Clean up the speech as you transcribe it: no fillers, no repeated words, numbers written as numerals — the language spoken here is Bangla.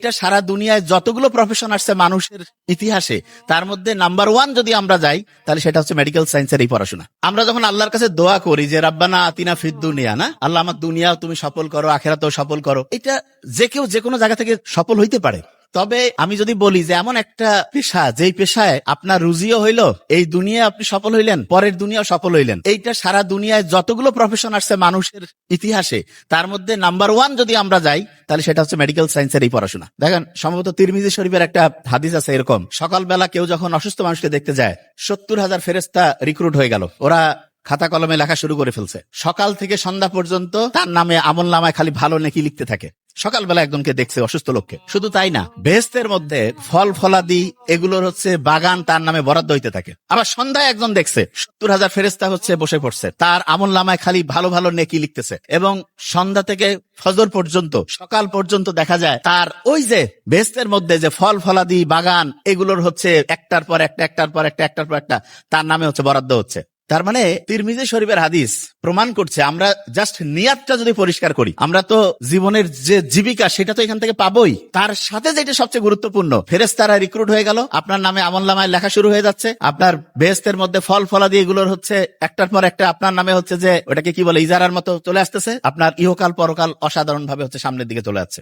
এটা সারা দুনিয়ায় যতগুলো প্রফেশন আসছে মানুষের ইতিহাসে, তার মধ্যে নাম্বার 1 যদি আমরা যাই তাহলে সেটা হচ্ছে মেডিকেল সায়েন্সের এই পড়াশোনা। আমরা যখন আল্লাহর কাছে দোয়া করি যে রাব্বানা আতিনা ফিদ দুনিয়া, না আল্লাহ আমার দুনিয়াও তুমি সফল করো, আখিরাতেও সফল করো, এটা যে কেউ যে কোনো জায়গা থেকে সফল হইতে পারে। তবে আমি যদি বলি যে এমন একটা পেশা যেই পেশায় আপনার রুজিও হইলো, এই দুনিয়ায় আপনি সফল হইলেন, পরের দুনিয়াও সফল হইলেন, এইটা সারা দুনিয়ায় যতগুলো প্রফেশন আসছে মানুষের ইতিহাসে, তার মধ্যে নাম্বার 1 যদি আমরা যাই তাহলে সেটা হচ্ছে মেডিকেল সায়েন্সের এই পড়াশোনা। দেখেন, সম্ভবত তিরমিজি শরীফের একটা হাদিস আছে এরকম, সকালবেলা কেউ যখন অসুস্থ মানুষকে দেখতে যায় 70,000 ফেরেশতা রিক্রুট হয়ে গেল, ওরা খাতা কলমে লেখা শুরু করে ফেলছে। সকাল থেকে সন্ধ্যা পর্যন্ত তার নামে আমল নামায় খালি ভালো নেকি লিখতে থাকে। সকালবেলা একজনকে দেখছে অসুস্থ লোককে। শুধু তাই না, বেহেশতের মধ্যে ফল ফলাদি এগুলোর হচ্ছে বাগান তার নামে বরাদ্দ হইতে থাকে। আবার সন্ধ্যায় একজন দেখছে 70,000 ফেরেশতা হচ্ছে বসে পড়ছে, তার আমল নামায় খালি ভালো ভালো নেকি লিখতেছে। এবং সন্ধ্যা থেকে ফজর পর্যন্ত, সকাল পর্যন্ত দেখা যায় তার ওই যে বেহেশতের মধ্যে যে ফল ফলাদি বাগান এগুলোর হচ্ছে একটার পর একটা, একটার পর একটা, একটার পর একটা তার নামে হচ্ছে বরাদ্দ হচ্ছে। তার মানে তিরমিজি শরীফের হাদিস প্রমাণ করছে আমরা জাস্ট নিয়াতটা যদি পরিষ্কার করি, আমরা তো জীবনের যে জীবিকা সেটা তো এখান থেকে পাবোই। তার সাথে যেটা সবচেয়ে গুরুত্বপূর্ণ, ফেরেশতারা রিক্রুট হয়ে গেল, আপনার নামে আমলনামায় লেখা শুরু হয়ে যাচ্ছে, আপনার বেহেশতের মধ্যে ফল ফলাদি এগুলোর হচ্ছে একটার পর একটা আপনার নামে হচ্ছে যে ওটাকে কি বলে ইজারার মতো চলে আসতেছে, আপনার ইহকাল পরকাল অসাধারণ ভাবে হচ্ছে সামনের দিকে চলে যাচ্ছে।